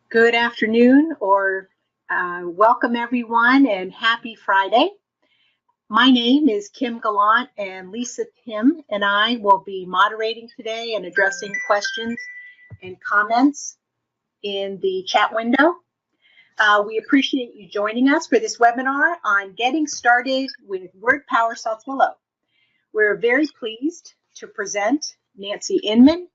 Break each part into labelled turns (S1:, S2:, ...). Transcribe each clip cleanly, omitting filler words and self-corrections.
S1: Good afternoon, or welcome everyone, and happy Friday. My name is Kim Gallant, and Lisa Kim and I will be moderating today and addressing questions and comments in the chat window. We appreciate you joining us for this webinar on getting started with WordPower Saltillo. We're very pleased to present Nancy Inman,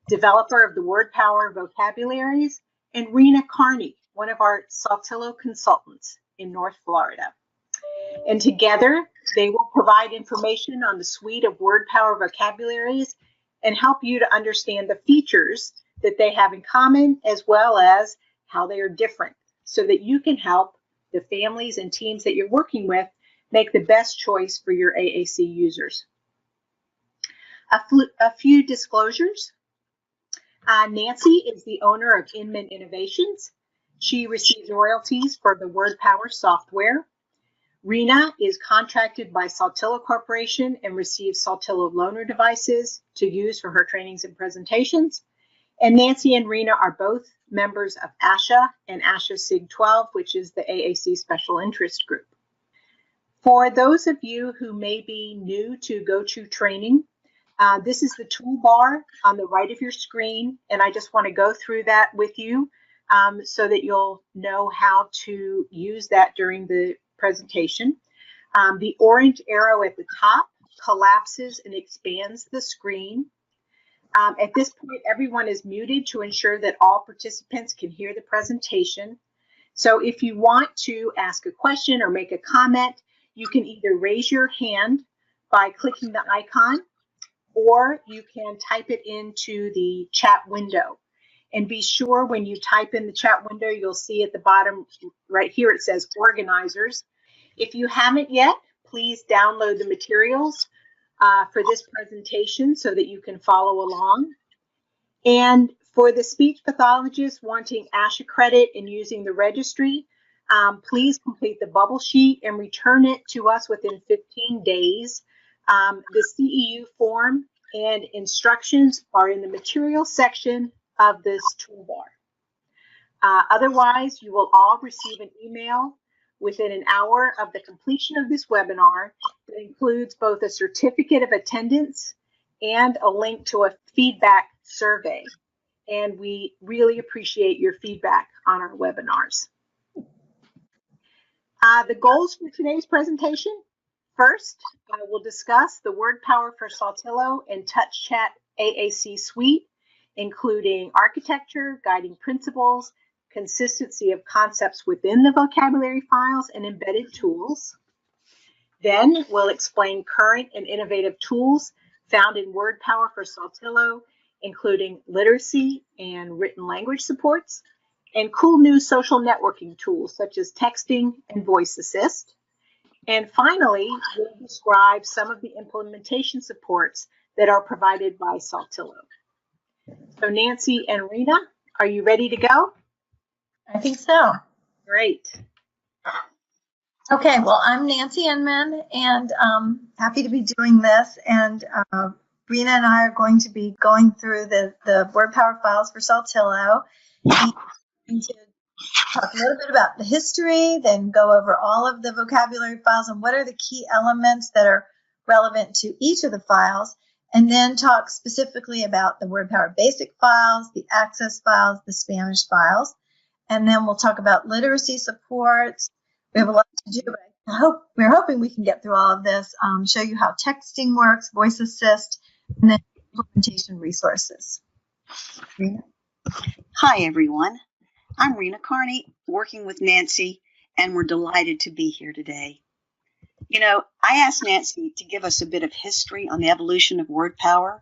S1: developer of the WordPower vocabularies, and Rena Carney, one of our Saltillo consultants in North Florida. And together, they will provide information on the suite of WordPower vocabularies and help you to understand the features that they have in common, as well as how they are different, so that you can help the families and teams that you're working with make the best choice for your AAC users. A few disclosures. Nancy is the owner of Inman Innovations. She receives royalties for the WordPower software. Rena is contracted by Saltillo Corporation and receives Saltillo loaner devices to use for her trainings and presentations. And Nancy and Rena are both members of ASHA and ASHA SIG 12, which is the AAC Special Interest Group. For those of you who may be new to GoTo training, this is the toolbar on the right of your screen, and I just want to go through that with you so that you'll know how to use that during the presentation. The orange arrow at the top collapses and expands the screen. At this point, everyone is muted to ensure that all participants can hear the presentation. So if you want to ask a question or make a comment, you can either raise your hand by clicking the icon, or you can type it into the chat window. And be sure when you type in the chat window, you'll see at the bottom right here, it says organizers. If you haven't yet, please download the materials for this presentation so that you can follow along. And for the speech pathologists wanting ASHA credit and using the registry, please complete the bubble sheet and return it to us within 15 days. The CEU form and instructions are in the materials section of this toolbar. Otherwise, you will all receive an email within an hour of the completion of this webinar that includes both a certificate of attendance and a link to a feedback survey. And we really appreciate your feedback on our webinars. The goals for today's presentation. First, we'll discuss the WordPower for Saltillo and TouchChat AAC suite, including architecture, guiding principles, consistency of concepts within the vocabulary files, and embedded tools. Then we'll explain current and innovative tools found in WordPower for Saltillo, including literacy and written language supports, and cool new social networking tools such as texting and voice assist. And finally, we'll describe some of the implementation supports that are provided by Saltillo. So Nancy and Rena, are you ready to go?
S2: I think so.
S1: Great.
S2: Okay, well, I'm Nancy Inman, and happy to be doing this. And Rena and I are going to be going through the WordPower files for Saltillo. And to talk a little bit about the history, then go over all of the vocabulary files and what are the key elements that are relevant to each of the files, and then talk specifically about the WordPower basic files, the access files, the Spanish files, and then we'll talk about literacy supports. We have a lot to do, but we're hoping we can get through all of this, show you how texting works, voice assist, and then implementation resources. Rena?
S3: Hi, everyone. I'm Rena Carney, working with Nancy, and we're delighted to be here today. You know, I asked Nancy to give us a bit of history on the evolution of WordPower.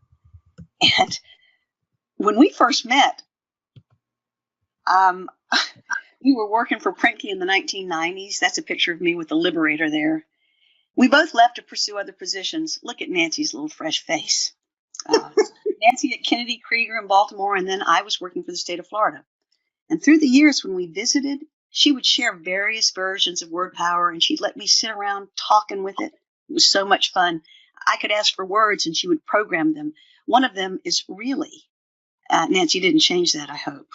S3: And when we first met, we were working for Printke in the 1990s. That's a picture of me with the Liberator there. We both left to pursue other positions. Look at Nancy's little fresh face. Nancy at Kennedy Krieger in Baltimore, and then I was working for the state of Florida. And through the years when we visited, she would share various versions of WordPower, and she'd let me sit around talking with it. It was so much fun. I could ask for words, and she would program them. One of them is really. Nancy didn't change that, I hope.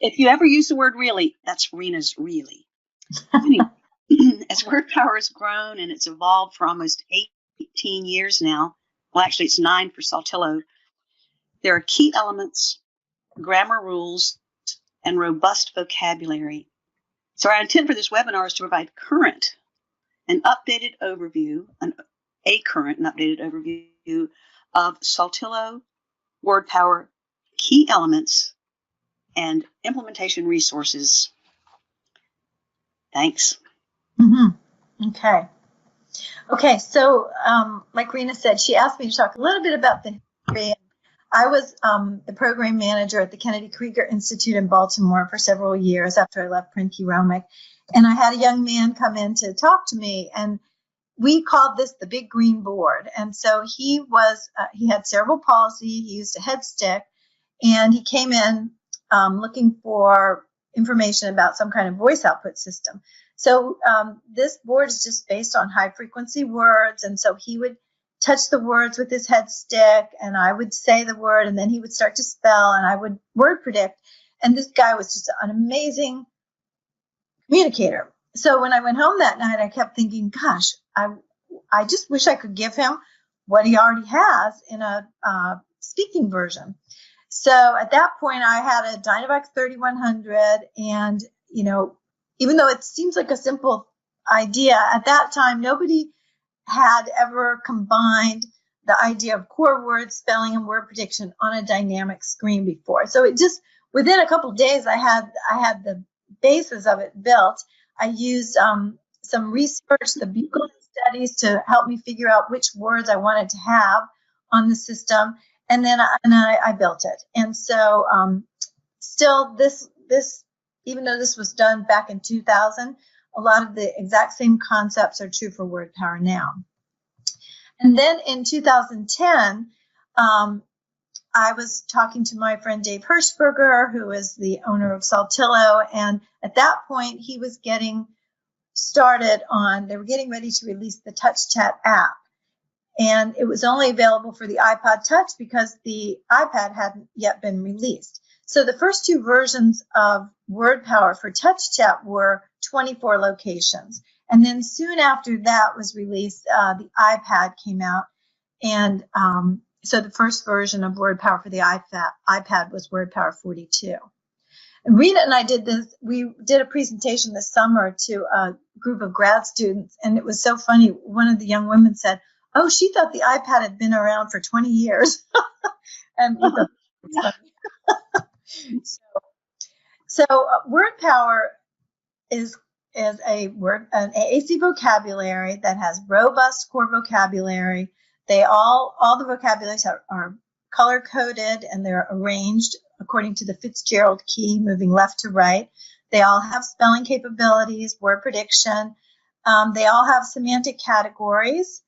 S3: If you ever use the word really, that's Rena's really. Anyway, as WordPower has grown and it's evolved for almost 18 years now, well, actually it's 9 for Saltillo, there are key elements, grammar rules, and robust vocabulary. So our intent for this webinar is to provide current and updated overview, a current and updated overview of Saltillo WordPower key elements and implementation resources. Thanks.
S2: Okay. Okay, so like Rena said, she asked me to talk a little bit about the history. I was the program manager at the Kennedy Krieger Institute in Baltimore for several years after I left Prentke Romich. And I had a young man come in to talk to me, and we called this the big green board. And so he had cerebral palsy, he used a head stick, and he came in looking for information about some kind of voice output system. So this board is just based on high frequency words. And so he would touch the words with his head stick, and I would say the word, and then he would start to spell, and I would word predict. And this guy was just an amazing communicator. So when I went home that night, I kept thinking, gosh, I just wish I could give him what he already has in a speaking version. So at that point, I had a Dynavox 3100, and, you know, even though it seems like a simple idea, at that time, nobody had ever combined the idea of core word spelling and word prediction on a dynamic screen before. So it just, within a couple of days, I had the basis of it built. I used some research, the Buchanan studies, to help me figure out which words I wanted to have on the system. And then I built it. And so still this, even though this was done back in 2000, a lot of the exact same concepts are true for WordPower now. And then in 2010, I was talking to my friend Dave Hirschberger, who is the owner of Saltillo. And at that point, he was getting started they were getting ready to release the TouchChat app. And it was only available for the iPod Touch because the iPad hadn't yet been released. So the first two versions of WordPower for TouchChat were 24 locations. And then soon after that was released, the iPad came out. And so the first version of WordPower for the iPad was WordPower 42. And Rena and I we did a presentation this summer to a group of grad students. And it was so funny. One of the young women said, oh, she thought the iPad had been around for 20 years. And we thought it was funny. So WordPower is an AAC vocabulary that has robust core vocabulary. All the vocabularies are color coded, and they're arranged according to the Fitzgerald key, moving left to right. They all have spelling capabilities, word prediction. They all have semantic categories.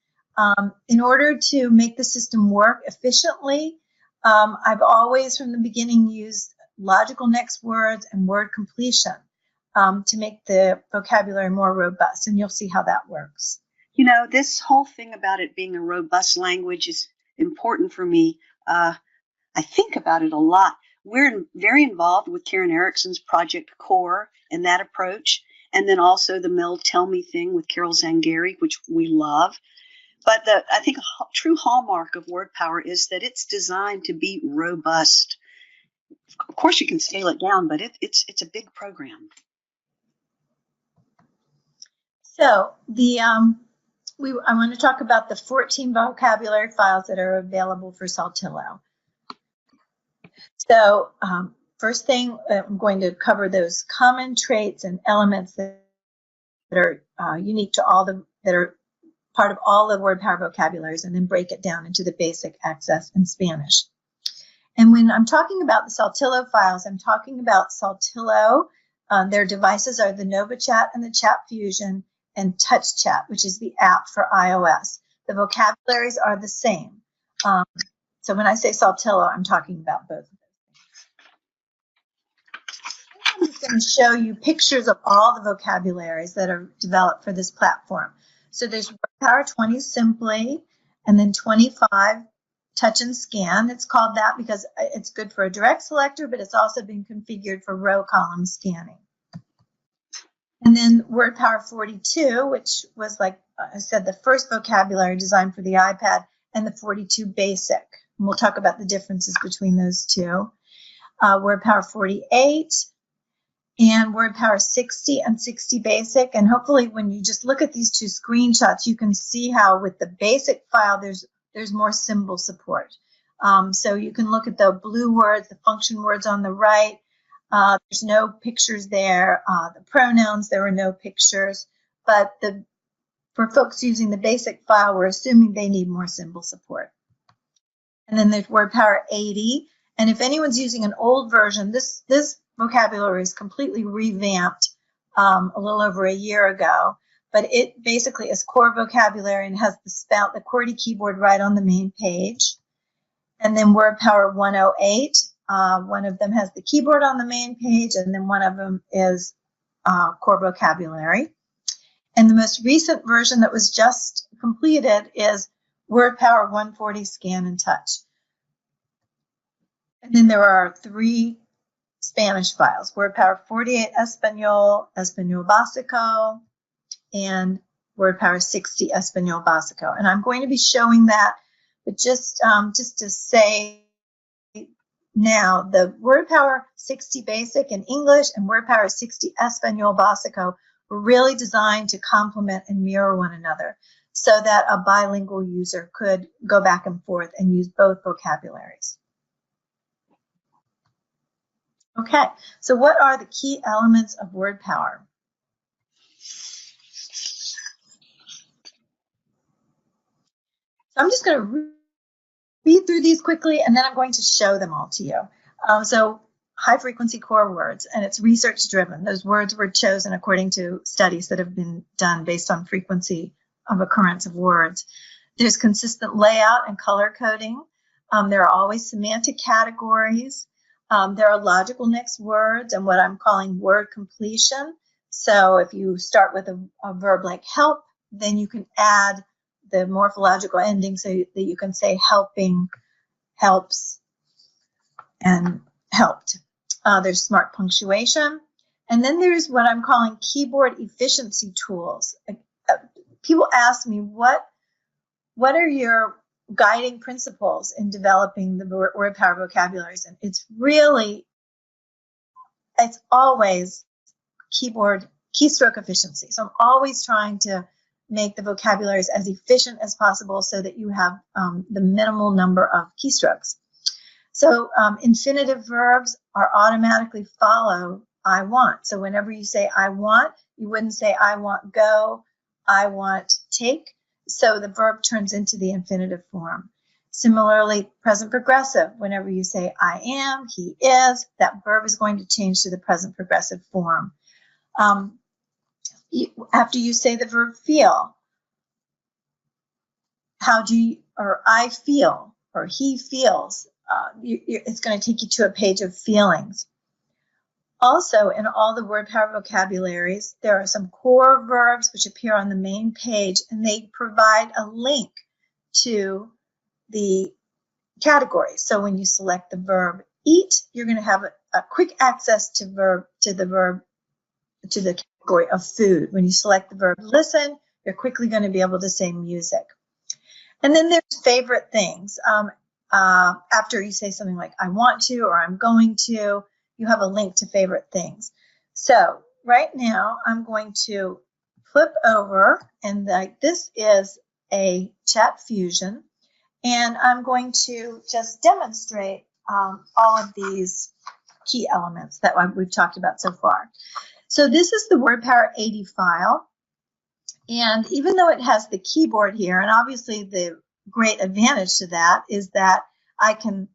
S2: In order to make the system work efficiently, I've always from the beginning used logical next words and word completion to make the vocabulary more robust, and you'll see how that works.
S3: You know, this whole thing about it being a robust language is important for me. I think about it a lot. We're very involved with Karen Erickson's Project Core and that approach, and then also the Mel Tell Me thing with Carol Zangari, which we love. But I think a true hallmark of WordPower is that it's designed to be robust. Of course, you can scale it down, but it's a big program.
S2: So I want to talk about the 14 vocabulary files that are available for Saltillo. So first thing, I'm going to cover those common traits and elements that are unique to that are part of all the WordPower vocabularies, and then break it down into the basic, access, and Spanish. And when I'm talking about the Saltillo files, I'm talking about Saltillo. Their devices are the NovaChat and the Chat Fusion, and TouchChat, which is the app for iOS. The vocabularies are the same. So when I say Saltillo, I'm talking about both of those. I'm just going to show you pictures of all the vocabularies that are developed for this platform. So there's WordPower 20 Simply, and then 25 touch and scan. It's called that because it's good for a direct selector, but it's also been configured for row column scanning. And then WordPower 42, which was, like I said, the first vocabulary designed for the iPad, and the 42 Basic. And we'll talk about the differences between those two. WordPower 48 and WordPower 60 and 60 Basic. And hopefully when you just look at these two screenshots, you can see how with the Basic file, there's more symbol support. So you can look at the blue words, the function words on the right. There's no pictures there. The pronouns, there were no pictures. But for folks using the Basic file, we're assuming they need more symbol support. And then there's WordPower 80. And if anyone's using an old version, this vocabulary is completely revamped a little over a year ago. But it basically is core vocabulary and has the QWERTY keyboard right on the main page. And then WordPower 108, one of them has the keyboard on the main page, and then one of them is core vocabulary. And the most recent version that was just completed is WordPower 140 Scan and Touch. And then there are 3 Spanish files, WordPower 48 Espanol, Espanol Básico, and WordPower 60 Espanol Básico. And I'm going to be showing that, but just to say now, the WordPower 60 Basic in English and WordPower 60 Espanol Básico were really designed to complement and mirror one another so that a bilingual user could go back and forth and use both vocabularies. Okay, so what are the key elements of WordPower? So I'm just going to read through these quickly, and then I'm going to show them all to you. So high frequency core words, and it's research driven. Those words were chosen according to studies that have been done based on frequency of occurrence of words. There's consistent layout and color coding. There are always semantic categories. There are logical next words and what I'm calling word completion. So if you start with a verb like help, then you can add the morphological ending so that you can say helping, helps, and helped. There's smart punctuation. And then there's what I'm calling keyboard efficiency tools. People ask me, what are your guiding principles in developing the WordPower vocabularies? And it's always keystroke efficiency. So I'm always trying to make the vocabularies as efficient as possible so that you have the minimal number of keystrokes. So infinitive verbs are automatically follow I want. So whenever you say I want, you wouldn't say I want go, I want take. So the verb turns into the infinitive form. Similarly, present progressive, whenever you say I am, he is, that verb is going to change to the present progressive form. After you say the verb feel, or I feel, or he feels, it's going to take you to a page of feelings. Also, in all the WordPower vocabularies, there are some core verbs which appear on the main page, and they provide a link to the categories. So when you select the verb eat, you're going to have a quick access to the category of food. When you select the verb listen, you're quickly going to be able to say music. And then there's favorite things. After you say something like I want to or I'm going to, you have a link to favorite things. So right now I'm going to flip over, and this is a chat fusion, and I'm going to just demonstrate all of these key elements that we've talked about so far. So this is the WordPower 80 file, and even though it has the keyboard here, and obviously the great advantage to that is that I can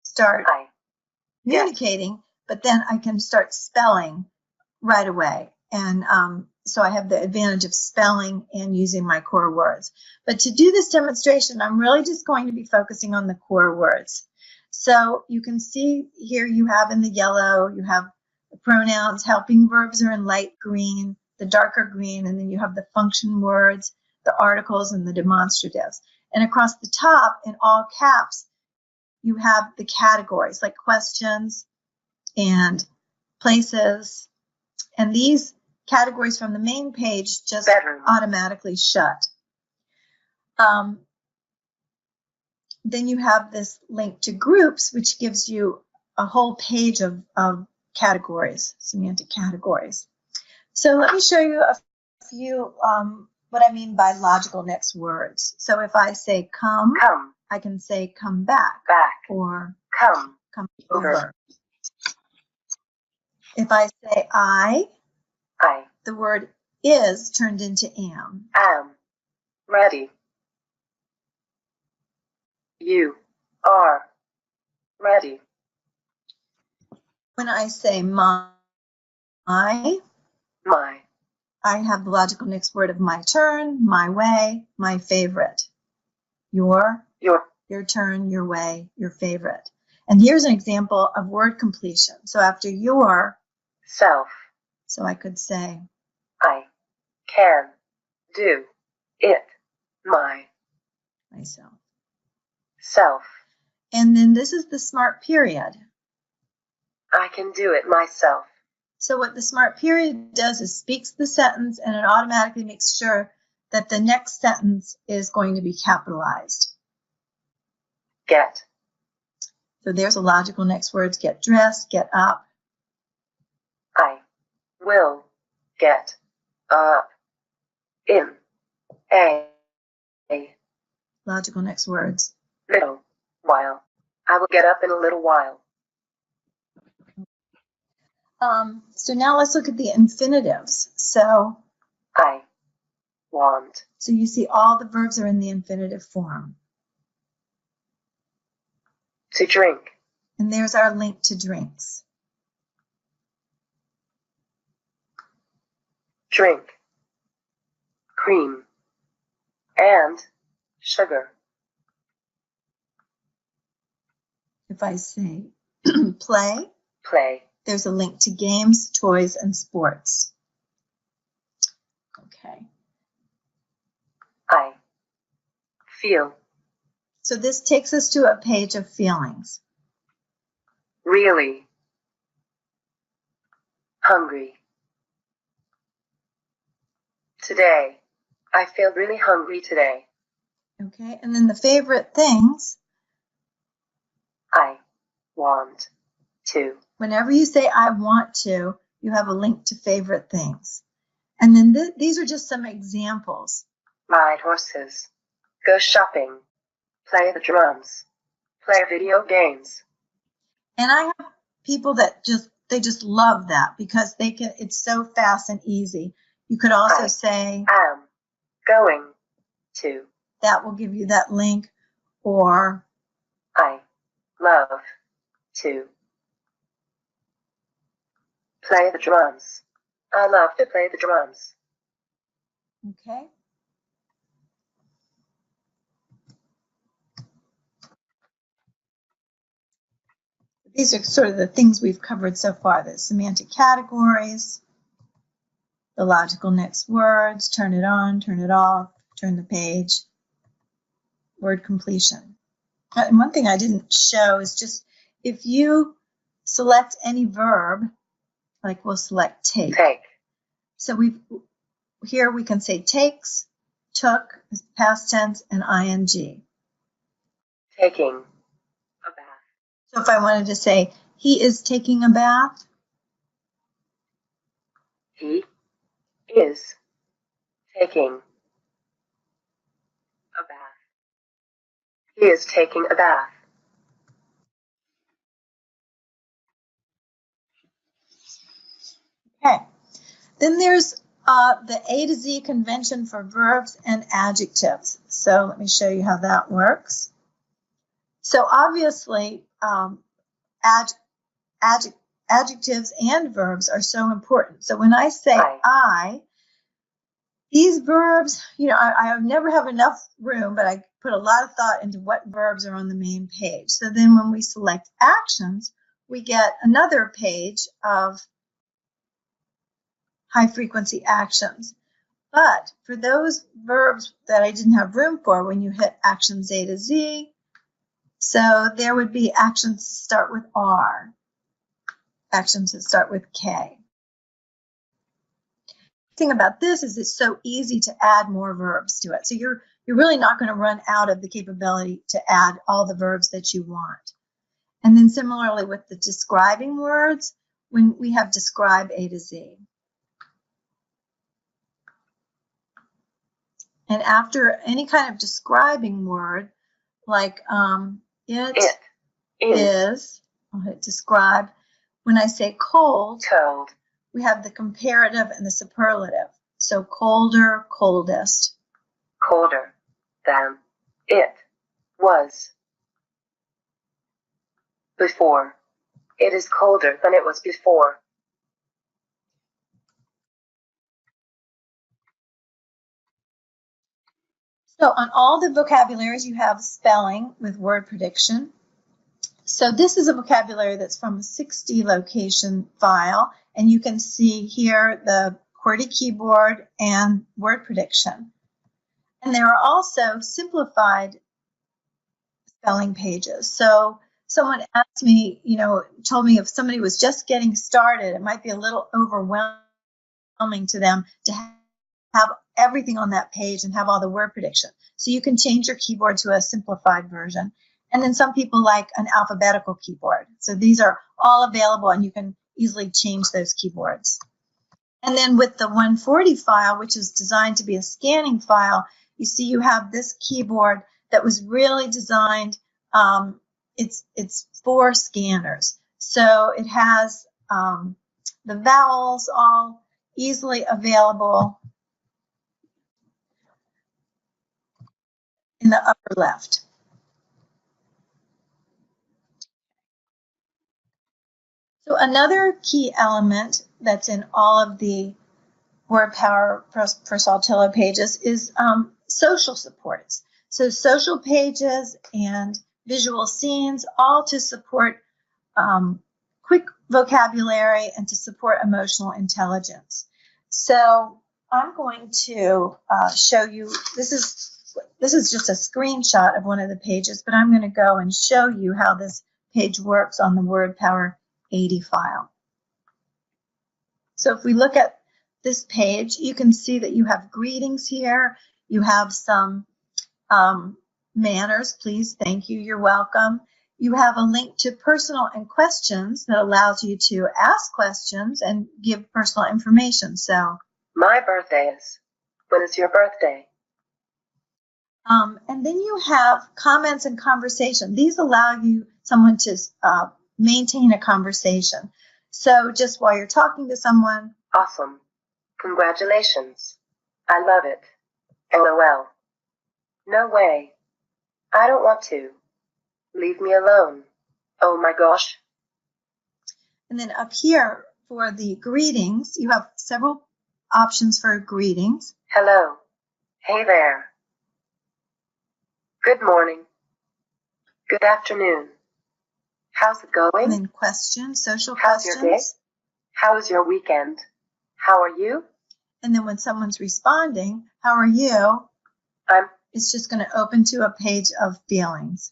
S2: start communicating, but then I can start spelling right away. And so I have the advantage of spelling and using my core words. But to do this demonstration, I'm really just going to be focusing on the core words. So you can see here you have in the yellow, you have the pronouns, helping verbs are in light green, the darker green, and then you have the function words, the articles, and the demonstratives. And across the top, in all caps, you have the categories like questions and places. And these categories from the main page just automatically shut. Then you have this link to groups, which gives you a whole page of categories, semantic categories. So let me show you a few what I mean by logical next words. So if I say come, I can say come back, or come over. If I say I, the word is turned into am.
S4: Ready. You are ready.
S2: When I say my, I have the logical next word of my turn, my way, my favorite. Your turn, your way, your favorite. And here's an example of word completion. So after your,
S4: self.
S2: So I could say,
S4: I can do it
S2: myself.
S4: Self.
S2: And then this is the smart period.
S4: I can do it myself.
S2: So what the smart period does is speaks the sentence, and it automatically makes sure that the next sentence is going to be capitalized.
S4: Get.
S2: So there's a logical next words: get dressed, get up.
S4: I will get up in a
S2: logical next words.
S4: Little while. I will get up in a little while.
S2: So now let's look at the infinitives. So
S4: I want.
S2: So you see all the verbs are in the infinitive form.
S4: To drink.
S2: And there's our link to drinks.
S4: Drink. Cream. And sugar.
S2: If I say play, there's a link to games, toys, and sports. Okay.
S4: I feel.
S2: So this takes us to a page of feelings.
S4: Really hungry. Today. I feel really hungry today.
S2: Okay, and then the favorite things.
S4: I want to.
S2: Whenever you say I want to, you have a link to favorite things. And then these are just some examples.
S4: Ride horses. Go shopping. Play the drums. Play video games.
S2: And I have people that just love that because it's so fast and easy. You could also say
S4: am going to.
S2: That will give you that link. Or
S4: I love to play the drums. I love to play the drums.
S2: Okay. These are sort of the things we've covered so far: the semantic categories, the logical next words, turn it on, turn it off, turn the page, word completion. And one thing I didn't show is just if you select any verb, like we'll select take. So here we can say takes, took, past tense, and ing.
S4: Taking a bath.
S2: So if I wanted to say he is taking a bath.
S4: He is taking a bath. He is taking a bath.
S2: Okay. Then there's the A to Z convention for verbs and adjectives. So let me show you how that works. So obviously, adjectives and verbs are so important. So when I say these verbs, I never have enough room, but I put a lot of thought into what verbs are on the main page. So then when we select actions, we get another page of high frequency actions. But for those verbs that I didn't have room for, when you hit actions A to Z, so there would be actions that start with R, actions that start with K. The thing about this is it's so easy to add more verbs to it. So you're really not going to run out of the capability to add all the verbs that you want. And then similarly with the describing words, when we have describe A to Z. And after any kind of describing word, like it is, I'll hit describe. When I say cold, we have the comparative and the superlative. So colder, coldest.
S4: Colder than it was before. It is colder than it was before.
S2: So on all the vocabularies, you have spelling with word prediction. So this is a vocabulary that's from a 60 location file, and you can see here the QWERTY keyboard and word prediction. And there are also simplified spelling pages. So someone asked me, told me if somebody was just getting started, it might be a little overwhelming to them to have everything on that page and have all the word prediction. So you can change your keyboard to a simplified version. And then some people like an alphabetical keyboard. So these are all available and you can easily change those keyboards. And then with the 140 file, which is designed to be a scanning file, you see you have this keyboard that was really designed, it's for scanners. So it has the vowels all easily available in the upper left. So another key element that's in all of the WordPower for Saltillo pages is social supports. So social pages and visual scenes, all to support quick vocabulary and to support emotional intelligence. So I'm going to show you, this is just a screenshot of one of the pages, but I'm going to go and show you how this page works on the WordPower 80 file. So if we look at this page, you can see that you have greetings here. You have some manners, please, thank you, you're welcome. You have a link to personal and questions that allows you to ask questions and give personal information. So,
S4: my birthday is. When is your birthday?
S2: And then you have comments and conversation. These allow someone to maintain a conversation. So just while you're talking to someone.
S4: Awesome. Congratulations. I love it. LOL. No way. I don't want to. Leave me alone. Oh my gosh.
S2: And then up here for the greetings, you have several options for greetings.
S4: Hello. Hey there. Good morning. Good afternoon. How's it going?
S2: And then questions, social
S4: How's
S2: questions.
S4: Your day? How was your weekend? How are you?
S2: And then when someone's responding, how are you? It's just going to open to a page of feelings.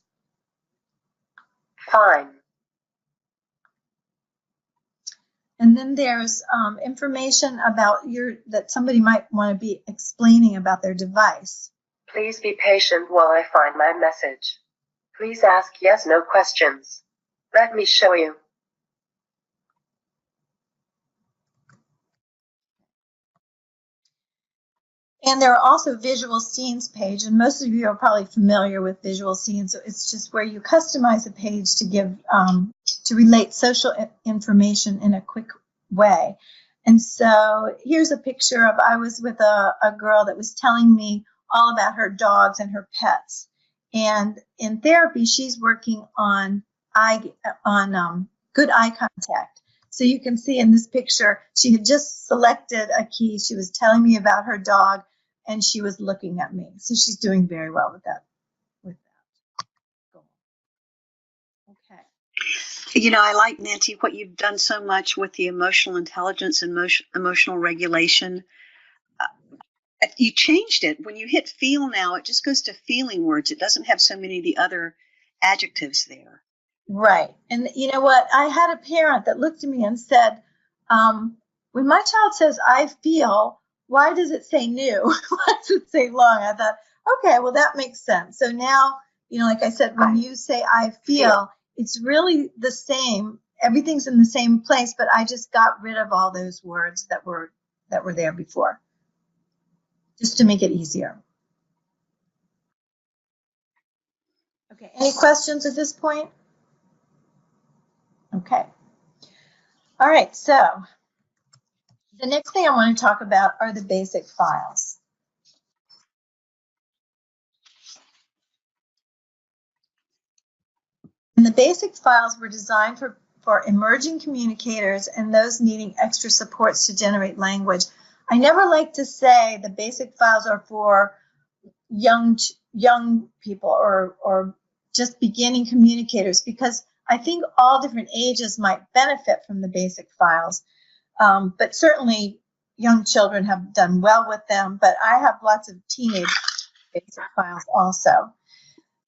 S4: Fine.
S2: And then there's information about that somebody might want to be explaining about their device.
S4: Please be patient while I find my message. Please ask yes/no questions. Let me show you.
S2: And there are also visual scenes page, and most of you are probably familiar with visual scenes. So it's just where you customize a page to give to relate social information in a quick way. And so here's a picture of, I was with a girl that was telling me all about her dogs and her pets. And in therapy, she's working on good eye contact. So you can see in this picture, she had just selected a key. She was telling me about her dog, and she was looking at me. So she's doing very well with that.
S3: Okay. I like, Nancy, what you've done so much with the emotional intelligence and emotional regulation. You changed it. When you hit feel now, it just goes to feeling words. It doesn't have so many of the other adjectives there.
S2: Right. And you know what? I had a parent that looked at me and said, when my child says I feel, why does it say new? Why does it say long? I thought, okay, well, that makes sense. So now, like I said, when you say I feel, it's really the same. Everything's in the same place, but I just got rid of all those words that were there before, just to make it easier. Okay, any questions at this point? Okay. All right, so the next thing I want to talk about are the basic files. And the basic files were designed for emerging communicators and those needing extra supports to generate language. I never like to say the basic files are for young people or just beginning communicators, because I think all different ages might benefit from the basic files. But certainly young children have done well with them, but I have lots of teenage basic files also.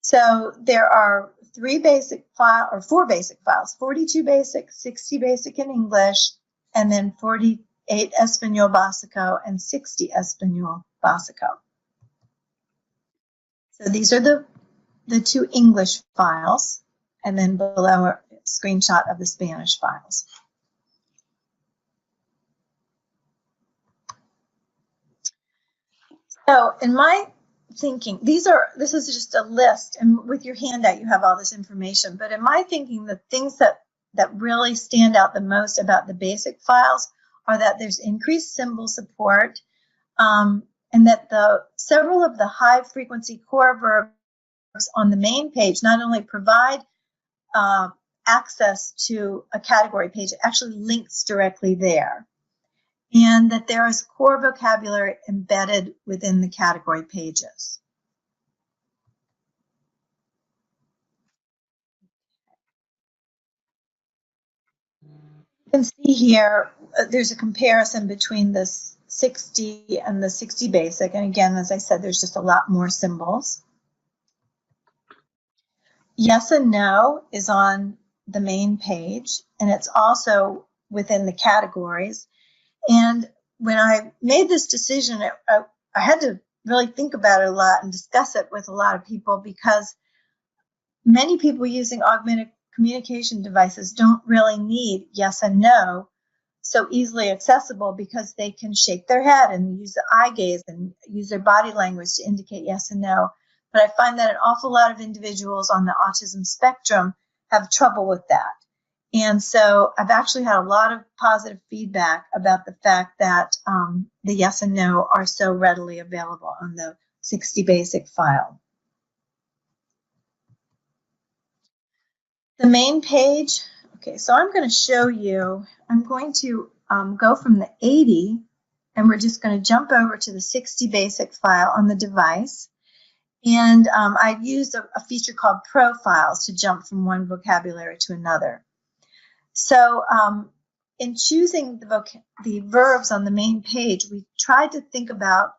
S2: So there are four basic files, 42 basic, 60 basic in English, and then 48 Espanol Básico and 60 Espanol Básico. So these are the two English files, and then below a screenshot of the Spanish files. So in my thinking, this is just a list, and with your handout you have all this information, but in my thinking, the things that really stand out the most about the basic files are that there's increased symbol support, and that several of the high frequency core verbs on the main page not only provide access to a category page, it actually links directly there. And that there is core vocabulary embedded within the category pages. You can see here, there's a comparison between the 60 and the 60 basic. And again, as I said, there's just a lot more symbols. Yes and no is on the main page, and it's also within the categories. And when I made this decision, I had to really think about it a lot and discuss it with a lot of people, because many people using augmented communication devices don't really need yes and no so easily accessible, because they can shake their head and use the eye gaze and use their body language to indicate yes and no. But I find that an awful lot of individuals on the autism spectrum have trouble with that. And so I've actually had a lot of positive feedback about the fact that the yes and no are so readily available on the 60 basic file. The main page, okay, so I'm going to show you, I'm going to go from the 80, and we're just going to jump over to the 60 basic file on the device. And I've used a feature called profiles to jump from one vocabulary to another. So in choosing the verbs on the main page, we tried to think about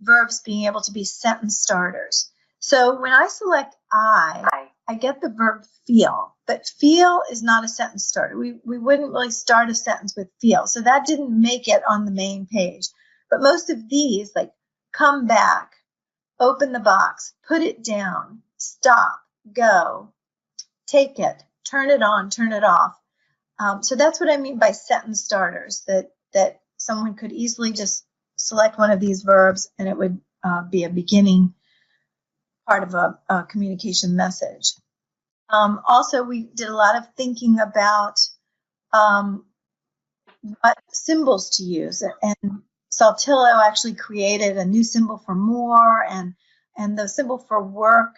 S2: verbs being able to be sentence starters. So when I select I get the verb feel, but feel is not a sentence starter. We wouldn't really start a sentence with feel, so that didn't make it on the main page. But most of these, like come back, open the box, put it down, stop, go, take it, turn it on, turn it off. So that's what I mean by sentence starters, that someone could easily just select one of these verbs and it would be a beginning part of a communication message. Also, we did a lot of thinking about what symbols to use, and Saltillo actually created a new symbol for more, and the symbol for work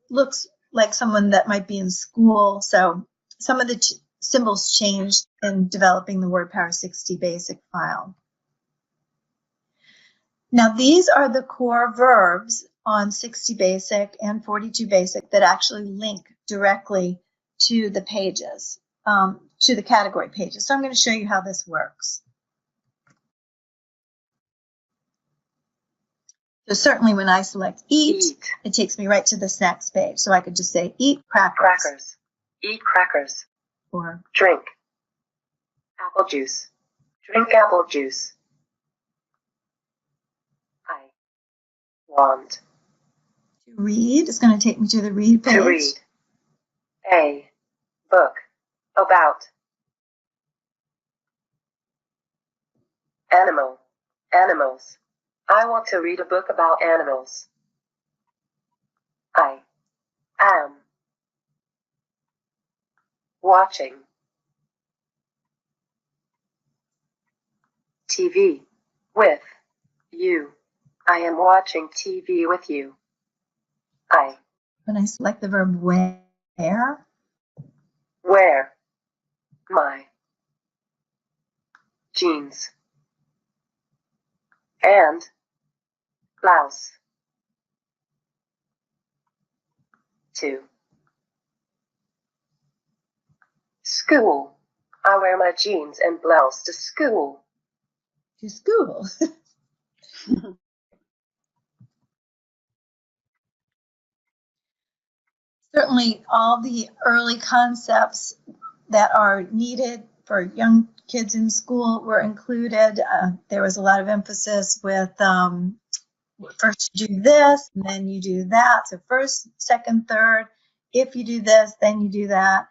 S2: looks like someone that might be in school. So some of the symbols changed in developing the WordPower 60 basic file. Now these are the core verbs on 60 basic and 42 basic that actually link directly to the pages, to the category pages. So I'm going to show you how this works. So certainly when I select eat,
S4: Eat.
S2: it takes me right to the snacks page. So I could just say eat crackers.
S4: Crackers. Eat crackers.
S2: Or
S4: Drink. Apple juice. Drink apple juice. I want
S2: to read. It's going to take me to the read page.
S4: to read a book about animals. I want to read a book about animals. I am watching TV with you. I am watching TV with you. I
S2: When I select the verb wear,
S4: wear my jeans and blouse to school. I wear my jeans and blouse to school.
S2: to school. Certainly all the early concepts that are needed for young kids in school were included. There was a lot of emphasis with first you do this, and then you do that. So first, second, third. If you do this, then you do that.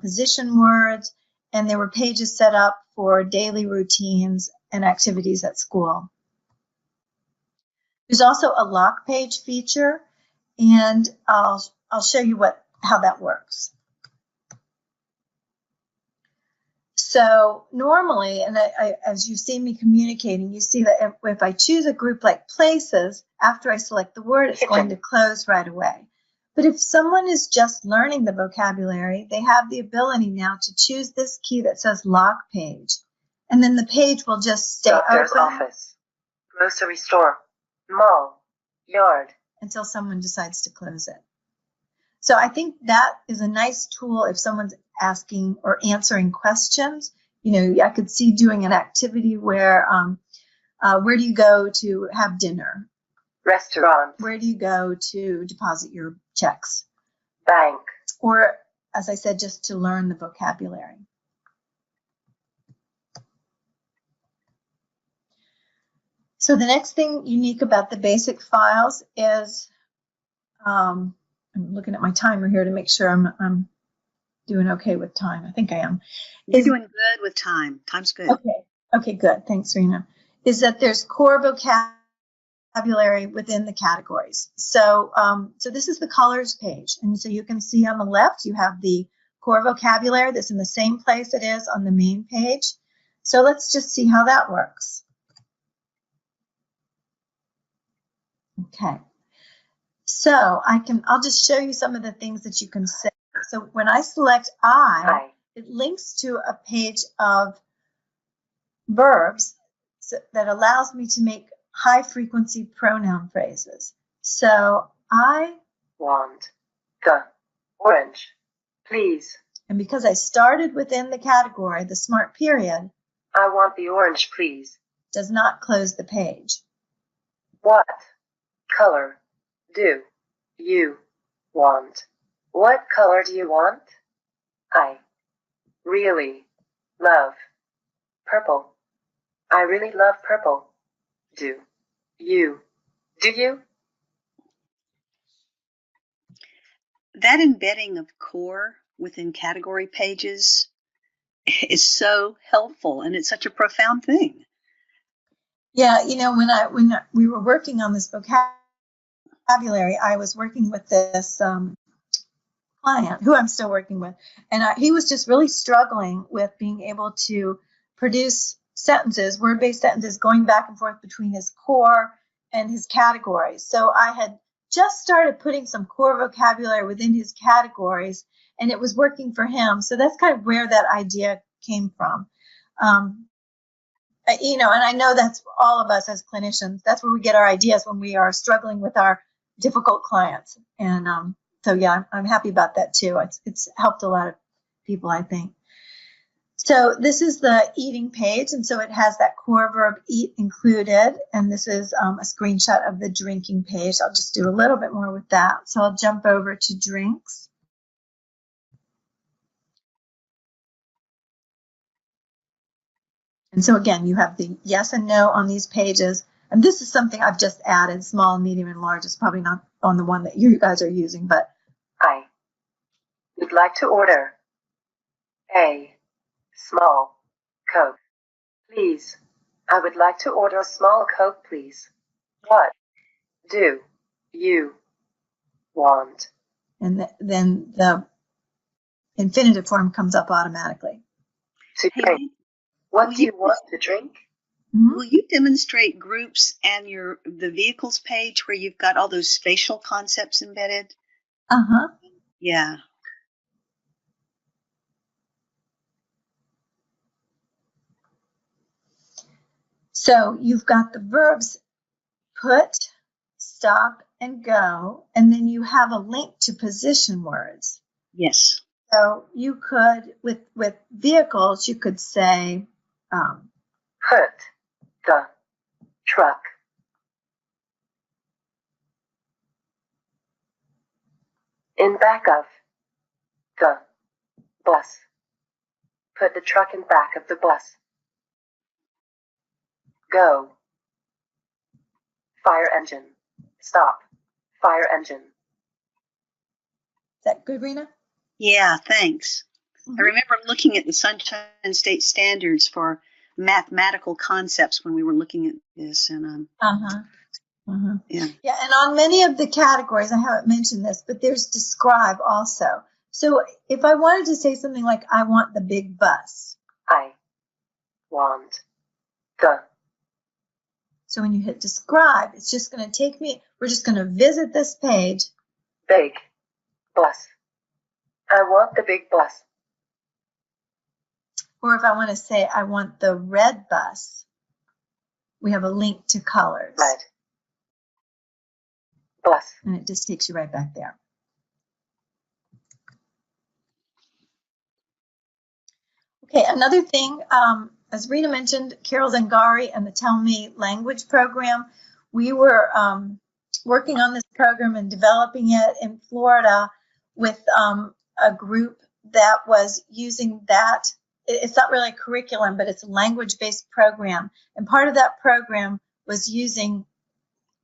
S2: Position words, and there were pages set up for daily routines and activities at school. There's also a lock page feature, and I'll show you how that works. So normally, and as you see me communicating, you see that if I choose a group like places, after I select the word, it's going to close right away. But if someone is just learning the vocabulary, they have the ability now to choose this key that says lock page. And then the page will just stay
S4: Doctor's
S2: open
S4: office, grocery store, mall, yard.
S2: until someone decides to close it. So I think that is a nice tool if someone's asking or answering questions. You know, I could see doing an activity where do you go to have dinner?
S4: Restaurant,
S2: Where do you go to deposit your checks?
S4: bank,
S2: Or, as I said, just to learn the vocabulary. So the next thing unique about the basic files is, I'm looking at my timer here to make sure I'm doing okay with time. I think I am.
S3: You're doing good with time. Time's good.
S2: Okay, good. Thanks, Rena. Is that there's core vocabulary within the categories. So this is the colors page. And so you can see on the left, you have the core vocabulary that's in the same place it is on the main page. So let's just see how that works. Okay. So I'll just show you some of the things that you can say. So when I select I, it links to a page of verbs that allows me to make high frequency pronoun phrases. So I
S4: want the orange, please.
S2: And because I started within the category, the smart period,
S4: I want the orange, please.
S2: does not close the page.
S4: What color do you want? What color do you want? I really love purple. I really love purple. Do you? Do you?
S3: That embedding of core within category pages is so helpful, and it's such a profound thing.
S2: Yeah, you know, when we were working on this vocabulary, I was working with this client who I'm still working with, and he was just really struggling with being able to produce sentences, word-based sentences, going back and forth between his core and his categories. So I had just started putting some core vocabulary within his categories, and it was working for him. So that's kind of where that idea came from. You know, and I know that's all of us as clinicians. That's where we get our ideas when we are struggling with our difficult clients. And so, yeah, I'm happy about that too. It's helped a lot of people, I think. So this is the eating page, and so it has that core verb eat included, and this is a screenshot of the drinking page. I'll just do a little bit more with that. So I'll jump over to drinks. And so again, you have the yes and no on these pages, and this is something I've just added, small, medium, and large. It's probably not on the one that you guys are using, but
S4: I would like to order a small Coke, please. I would like to order a small Coke, please. What do you want?
S2: and then the infinitive form comes up automatically.
S4: To
S3: Hey,
S4: drink. What do you want to drink?
S2: Mhm.
S3: will you demonstrate groups and the vehicles page where you've got all those spatial concepts embedded?
S2: Uh-huh.
S3: Yeah.
S2: So you've got the verbs put, stop, and go, and then you have a link to position words.
S3: Yes.
S2: So you could, with vehicles, you could say,
S4: Put the truck in back of the bus. Put the truck in back of the bus. Go. Fire engine. Stop. Fire engine.
S2: is that good, Rena?
S3: Yeah, thanks.
S2: Mhm.
S3: I remember looking at the Sunshine State standards for mathematical concepts when we were looking at this, and
S2: Uh-huh. Uh-huh.
S3: yeah.
S2: Yeah, and on many of the categories, I haven't mentioned this, but there's describe also. So if I wanted to say something like, I want the big bus.
S4: I want the
S2: So when you hit describe, it's just going to take me, we're just going to visit this page.
S4: big bus. I want the big bus.
S2: Or if I want to say, I want the red bus, we have a link to colors.
S4: Red bus.
S2: And it just takes you right back there. Okay, another thing, as Rena mentioned, Carol Zangari and the Tell Me Language program, we were working on this program and developing it in Florida with a group that was using that. It's not really a curriculum, but it's a language-based program. And part of that program was using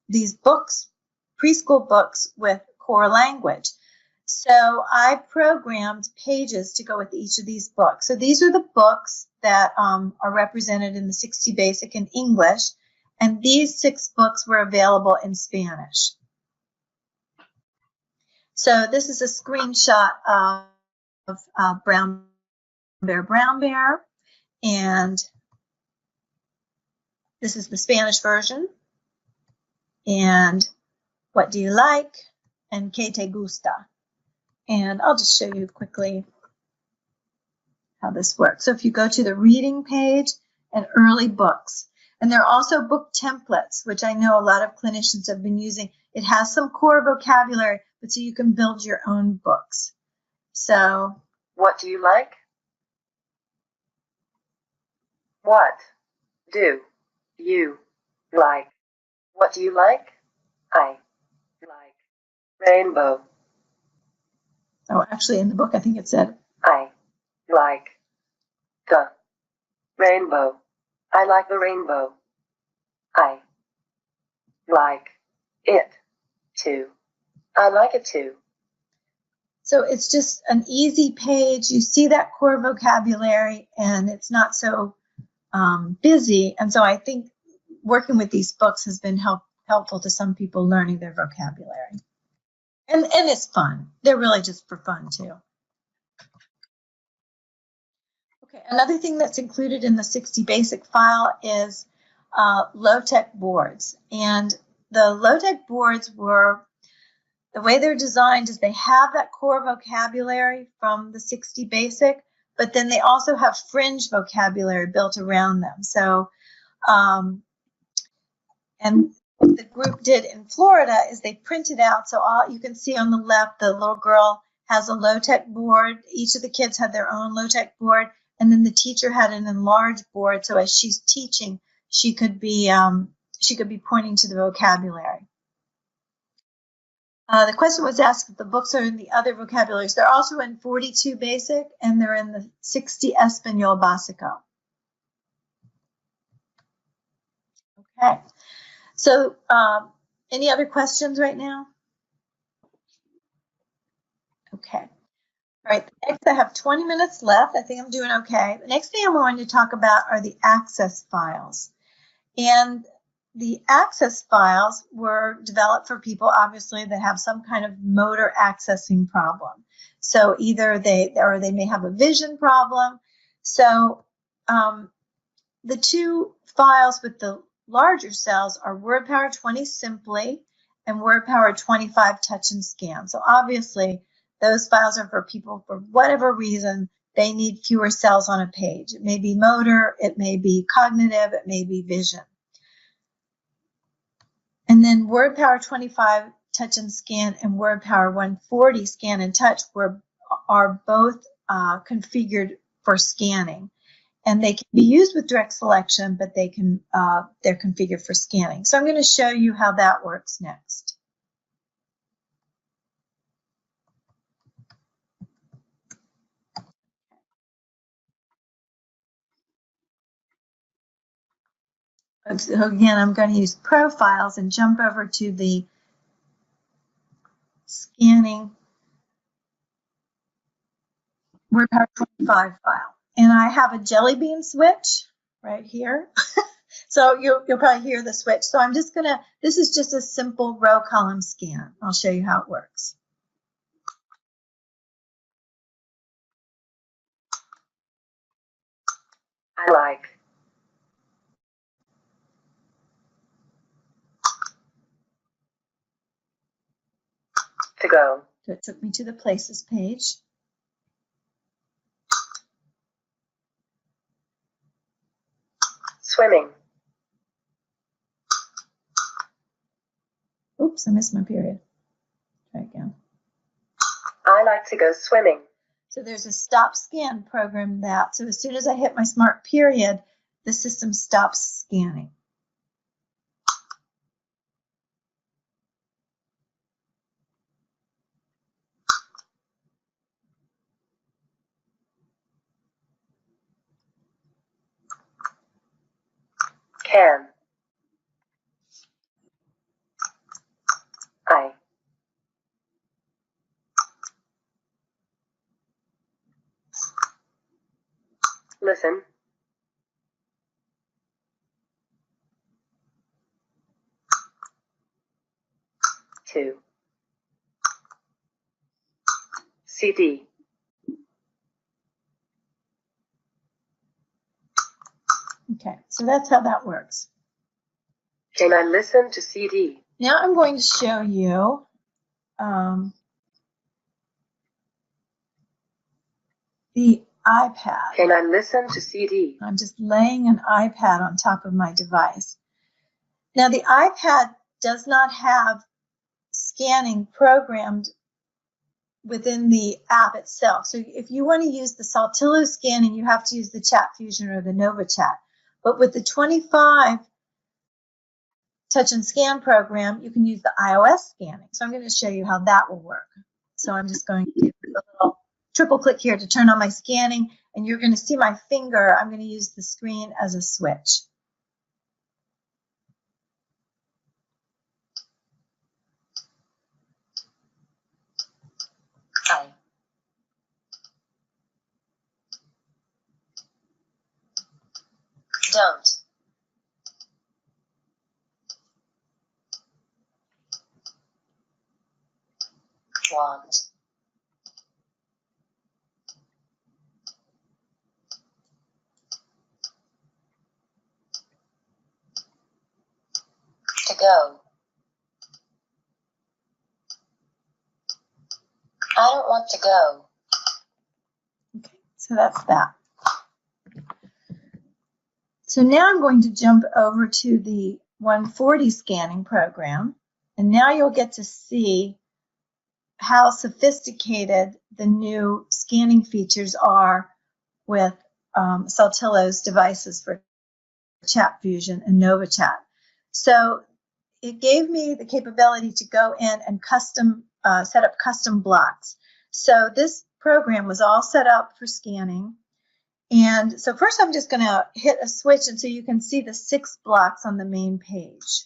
S2: these books, preschool books with core language. So I programmed pages to go with each of these books. So these are the books that are represented in the 60 Basic in English, and these 6 books were available in Spanish. So this is a screenshot of Brown Bear, and this is the Spanish version. And what do you like? And ¿qué te gusta? And I'll just show you quickly how this works. So if you go to the reading page and early books, and there are also book templates, which I know a lot of clinicians have been using. It has some core vocabulary, but so you can build your own books. So
S4: What do you like? What do you like? What do you like? I like rainbow.
S2: oh, actually in the book, I think it said,
S4: I like the rainbow. I like the rainbow. I like it too. I like it too.
S2: so it's just an easy page. You see that core vocabulary, and it's not so busy. And so I think working with these books has been helpful to some people learning their vocabulary. And it's fun. They're really just for fun too. Okay, another thing that's included in the 60 Basic file is low-tech boards. And the low-tech boards were, the way they're designed is they have that core vocabulary from the 60 Basic, but then they also have fringe vocabulary built around them. So, and what the group did in Florida is they printed out, so all you can see on the left, the little girl has a low-tech board. Each of the kids had their own low-tech board, and then the teacher had an enlarged board, so as she's teaching, she could be pointing to the vocabulary. The question was asked if the books are in the other vocabularies. They're also in 42 Basic, and they're in the 60 Español Básico. Okay, so any other questions right now? Okay. All right, next I have 20 minutes left. I think I'm doing okay. The next thing I'm going to talk about are the access files. And the access files were developed for people, obviously, that have some kind of motor accessing problem. So either they may have a vision problem. So the two files with the larger cells are WordPower 20 Simply and WordPower 25 Touch and Scan. So obviously, those files are for people, for whatever reason, they need fewer cells on a page. It may be motor, it may be cognitive, it may be vision. And then WordPower 25 Touch and Scan and WordPower 140 Scan and Touch are both configured for scanning. And they can be used with direct selection, but they're configured for scanning. So I'm going to show you how that works next. So again, I'm going to use profiles and jump over to the scanning WordPower 25 file. And I have a jelly bean switch right here. So you'll probably hear the switch. So I'm just gonna, this is just a simple row column scan. I'll show you how it works.
S4: I like. To go.
S2: So it took me to the places page.
S4: Swimming.
S2: Oops, I missed my period. Try again.
S4: I like to go swimming.
S2: So there's a stop scan program that, so as soon as I hit my smart period, the system stops scanning.
S4: Can. I. Listen. To. CD.
S2: Okay, so that's how that works.
S4: Can I listen to CD?
S2: Now I'm going to show you the iPad.
S4: Can I listen to CD?
S2: I'm just laying an iPad on top of my device. Now the iPad does not have scanning programmed within the app itself. So if you want to use the Saltillo scanning, you have to use the Chat Fusion or the Nova Chat. But with the 25 Touch and Scan program, you can use the iOS scanning. So I'm going to show you how that will work. So I'm just going to do a little triple click here to turn on my scanning, and you're going to see my finger. I'm going to use the screen as a switch.
S4: I. Don't. Want. To go. I don't want to go.
S2: Okay, so that's that. So now I'm going to jump over to the 140 scanning program, and now you'll get to see how sophisticated the new scanning features are with Saltillo's devices for Chat Fusion and Nova Chat. So it gave me the capability to go in and set up custom blocks. So this program was all set up for scanning. And so first I'm just going to hit a switch, and so you can see the 6 blocks on the main page.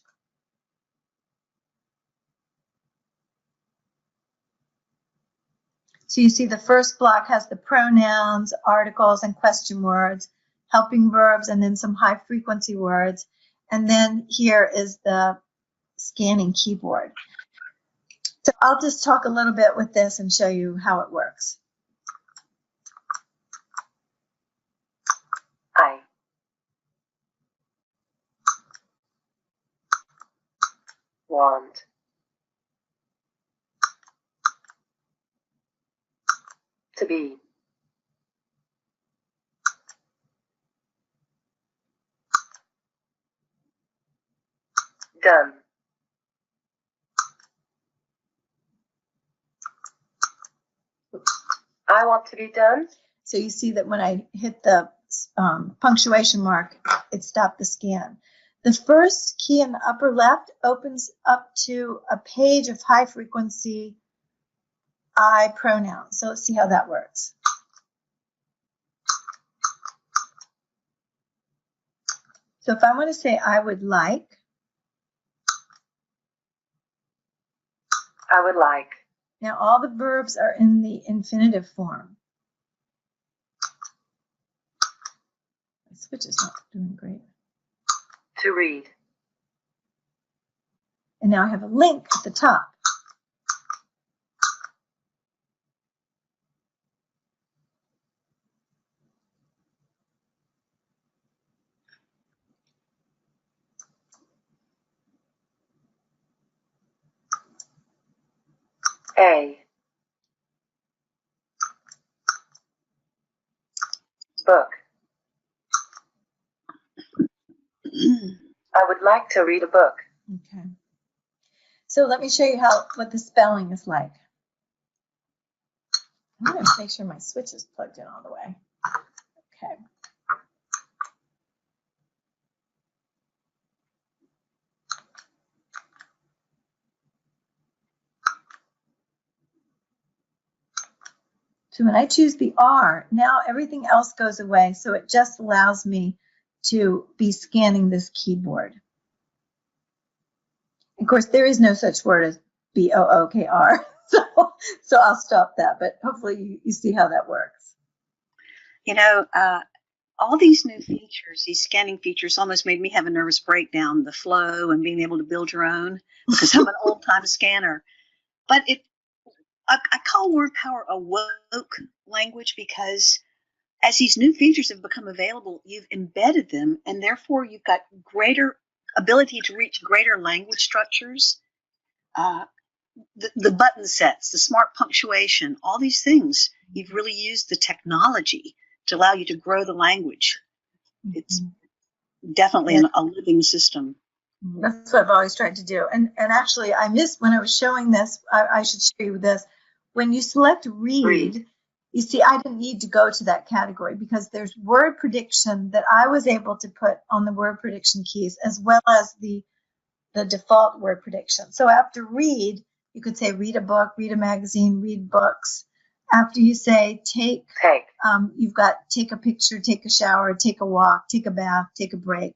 S2: So you see the first block has the pronouns, articles, and question words, helping verbs, and then some high frequency words. And then here is the scanning keyboard. So I'll just talk a little bit with this and show you how it works.
S4: I want to be done. I want to be done.
S2: So you see that when I hit the punctuation mark, it stopped the scan. The first key in the upper left opens up to a page of high frequency I pronouns. So let's see how that works. So if I want to say I would like,
S4: I would like.
S2: now all the verbs are in the infinitive form. My switch is not doing great.
S4: To read.
S2: And now I have a link at the top.
S4: A book. I would like to read a book.
S2: Okay. So let me show you what the spelling is like. I'm going to make sure my switch is plugged in all the way. Okay. So when I choose the R, now everything else goes away. So it just allows me to be scanning this keyboard. Of course, there is no such word as B-O-O-K-R. So I'll stop that, but hopefully you see how that works.
S3: You know, all these new features, these scanning features, almost made me have a nervous breakdown, the flow and being able to build your own, because I'm an old-time scanner. But I call WordPower a woke language because as these new features have become available, you've embedded them, and therefore you've got greater ability to reach greater language structures. The button sets, the smart punctuation, all these things, you've really used the technology to allow you to grow the language. It's definitely a living system.
S2: That's what I've always tried to do. And actually, I missed when I was showing this, I should show you this. When you select read, you see I didn't need to go to that category because there's word prediction that I was able to put on the word prediction keys as well as the default word prediction. So after read, you could say read a book, read a magazine, read books. After you say take, you've got take a picture, take a shower, take a walk, take a bath, take a break.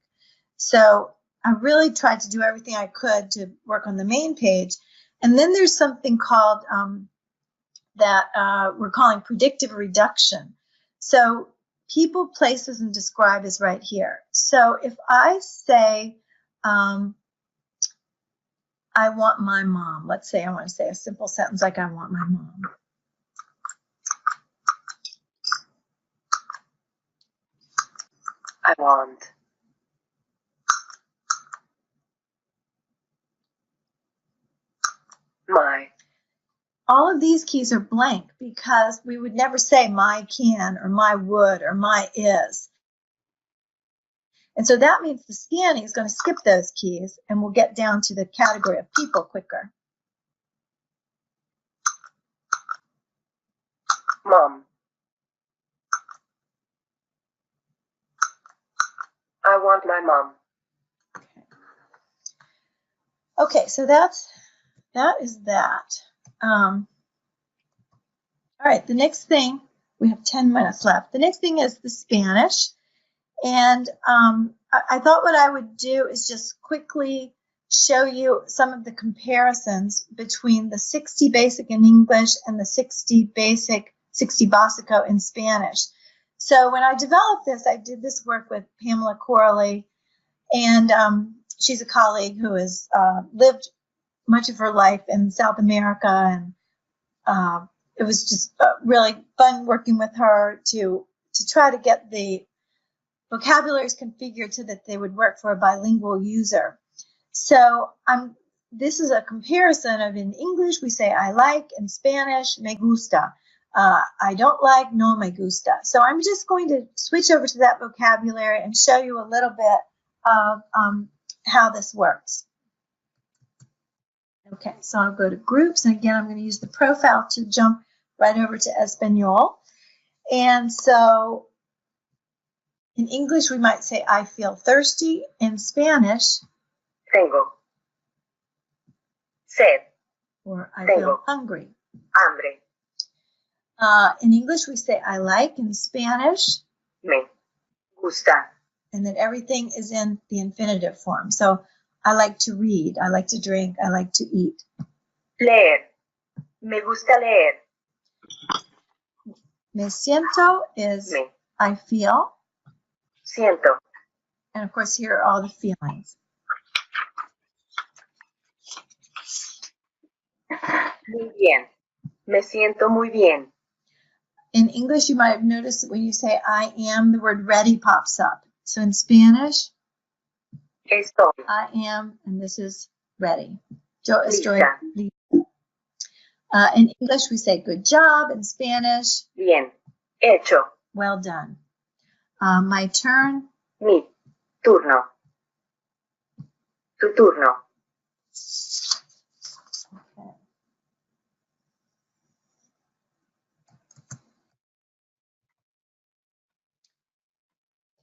S2: So I really tried to do everything I could to work on the main page. And then there's something called that we're calling predictive reduction. So people, places, and describe is right here. So if I say, I want my mom. Let's say I want to say a simple sentence like I want my mom.
S4: I want my.
S2: All of these keys are blank because we would never say my can or my would or my is. And so that means the scanning is going to skip those keys and we'll get down to the category of people quicker.
S4: Mom. want my mom.
S2: Okay, so that is that. All right, the next thing, we have 10 minutes left. The next thing is the Spanish. And I thought what I would do is just quickly show you some of the comparisons between the 60 basic in English and the 60 básico in Spanish. So when I developed this, I did this work with Pamela Corley, and she's a colleague who has lived much of her life in South America, and it was just really fun working with her to try to get the vocabularies configured so that they would work for a bilingual user. So this is a comparison of, in English we say I like, in Spanish me gusta. I don't like, no me gusta. So I'm just going to switch over to that vocabulary and show you a little bit of how this works. Okay, so I'll go to groups, and again I'm going to use the profile to jump right over to Espanol. And so in English we might say I feel thirsty. In Spanish,
S4: Tengo sed.
S2: Or I feel hungry.
S4: Hambre.
S2: In English we say I like. In Spanish,
S4: Me gusta.
S2: and then everything is in the infinitive form. So I like to read, I like to drink, I like to eat.
S4: Leer. Me gusta leer.
S2: Me siento is
S4: Me
S2: I feel.
S4: siento.
S2: And of course here are all the feelings.
S4: Muy bien. Me siento muy bien.
S2: In English, you might have noticed that when you say I am, the word ready pops up. So in Spanish,
S4: Estoy
S2: I am, and this is ready. Yo estoy
S4: lista.
S2: lista. In English, we say good job. In Spanish,
S4: Bien. Hecho.
S2: well done. My turn.
S4: Mi turno. Tu turno.
S2: Okay.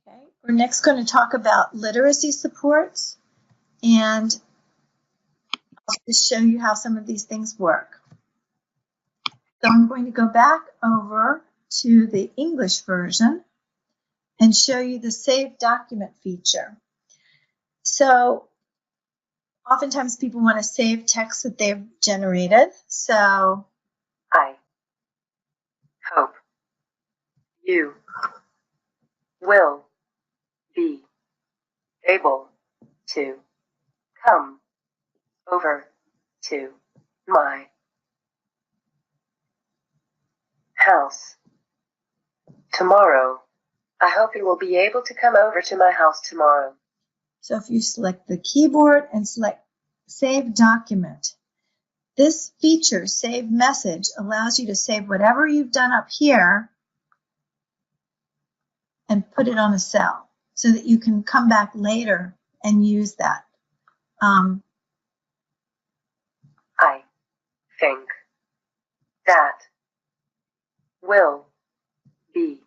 S2: Okay. We're next going to talk about literacy supports, and I'll just show you how some of these things work. So I'm going to go back over to the English version and show you the Save Document feature. So oftentimes people want to save text that they've generated. So
S4: I hope you will be able to come over to my house tomorrow. I hope you will be able to come over to my house tomorrow.
S2: So if you select the keyboard and select Save Document, this feature, Save Message, allows you to save whatever you've done up here and put it on a cell so that you can come back later and use that.
S4: I think that will be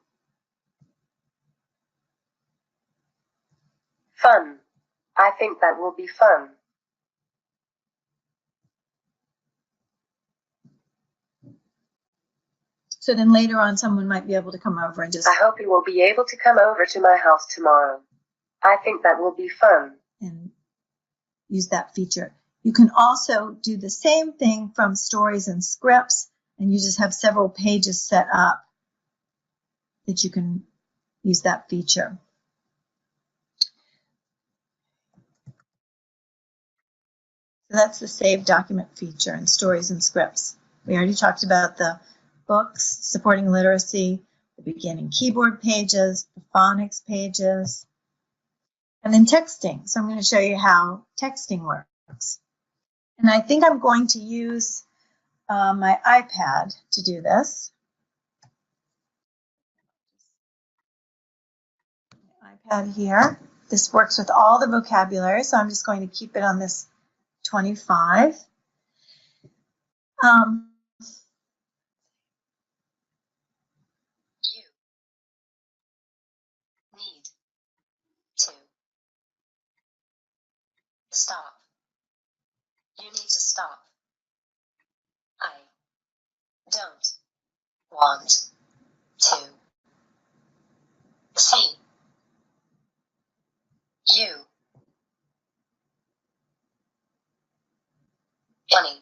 S4: fun. I think that will be fun.
S2: So then later on, someone might be able to come over and just
S4: I hope you will be able to come over to my house tomorrow. I think that will be fun.
S2: and use that feature. You can also do the same thing from stories and scripts, and you just have several pages set up that you can use that feature. So that's the Save Document feature in stories and scripts. We already talked about the books, supporting literacy, the beginning keyboard pages, the phonics pages, and then texting. So I'm going to show you how texting works. And I think I'm going to use my iPad to do this. iPad here. This works with all the vocabulary, so I'm just going to keep it on this 25.
S4: You need to Stop. You need to stop. I don't want to see you any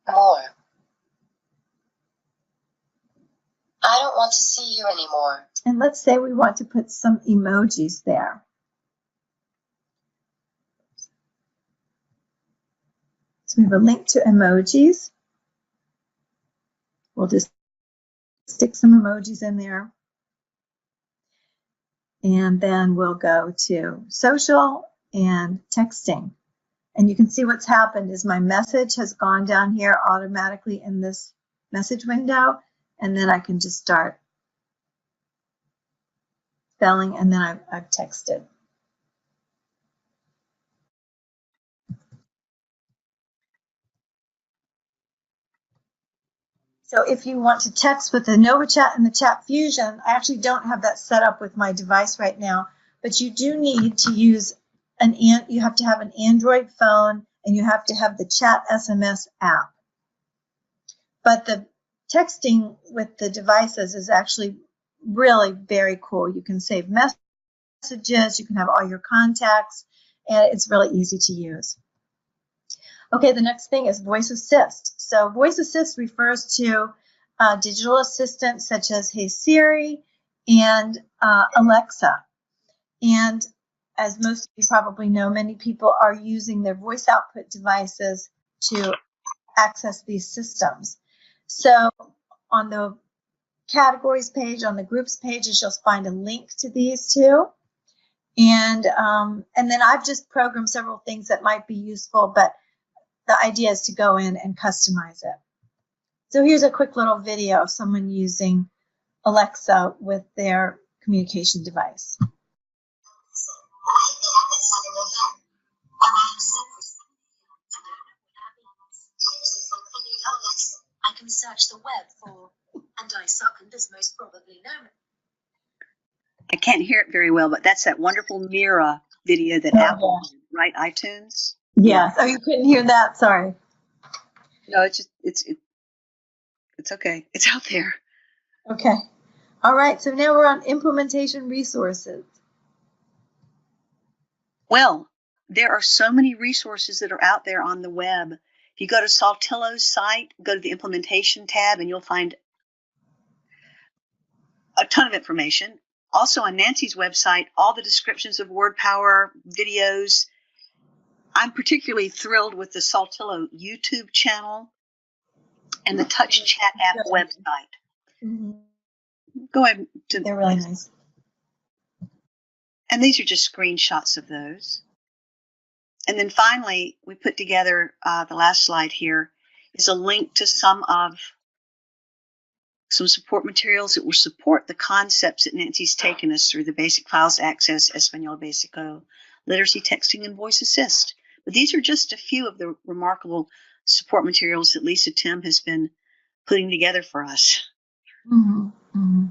S4: more. I don't want to see you anymore.
S2: And let's say we want to put some emojis there. So we have a link to emojis. We'll just stick some emojis in there. And then we'll go to social and texting. And you can see what's happened is my message has gone down here automatically in this message window. And then I can just start spelling, and then I've texted. So if you want to text with the NovaChat and the Chat Fusion, I actually don't have that set up with my device right now, but you do need to use you have to have an Android phone, and you have to have the Chat SMS app. But the texting with the devices is actually really very cool. You can save messages, you can have all your contacts, and it's really easy to use. Okay, the next thing is Voice Assist. So Voice Assist refers to digital assistants such as Hey Siri and Alexa. And as most of you probably know, many people are using their voice output devices to access these systems. So on the categories page, on the groups pages, you'll find a link to these two. And then I've just programmed several things that might be useful, but the idea is to go in and customize it. So here's a quick little video of someone using Alexa with their communication device.
S4: I can search the web for, and I suck and is most probably known.
S3: I can't hear it very well, but that's that wonderful Mira video that Apple did, right? iTunes.
S2: Yes. Oh, you couldn't hear that? Sorry.
S3: No, it's just it's okay. It's out there.
S2: Okay. All right. So now we're on implementation resources.
S3: Well, there are so many resources that are out there on the web. If you go to Saltillo's site, go to the implementation tab, and you'll find a ton of information. Also on Nancy's website, all the descriptions of WordPower videos. I'm particularly thrilled with the Saltillo YouTube channel and the TouchChat App website.
S2: Mm-hmm.
S3: Go ahead.
S2: They're really nice.
S3: And these are just screenshots of those. And then finally, we put together the last slide here is a link to some support materials that will support the concepts that Nancy's taken us through: the basic files access, Español Básico, literacy, texting, and voice assist. But these are just a few of the remarkable support materials that Lisa Tim has been putting together for us.
S2: Mm-hmm. Mm-hmm.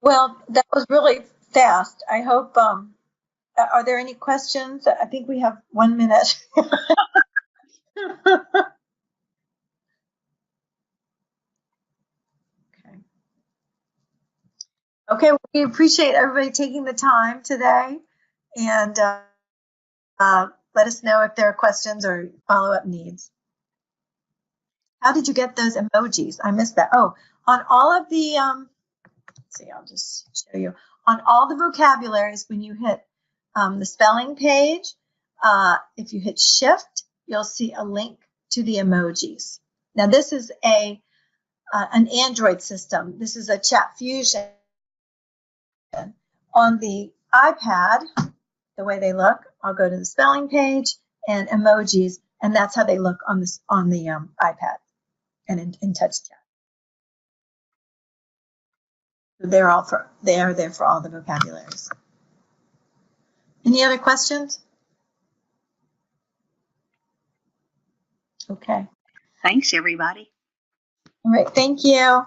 S2: Well, that was really fast. I hope, are there any questions? I think we have 1 minute. Okay, well, we appreciate everybody taking the time today, and let us know if there are questions or follow-up needs. How did you get those emojis? I missed that. Oh, on all of the, let's see, I'll just show you. On all the vocabularies, when you hit the spelling page, if you hit Shift, you'll see a link to the emojis. Now, this is an Android system. This is a Chat Fusion. On the iPad, the way they look, I'll go to the spelling page and emojis, and that's how they look on the iPad and in TouchChat. So they are there for all the vocabularies. Any other questions? Okay.
S3: Thanks, everybody.
S2: All right. Thank you.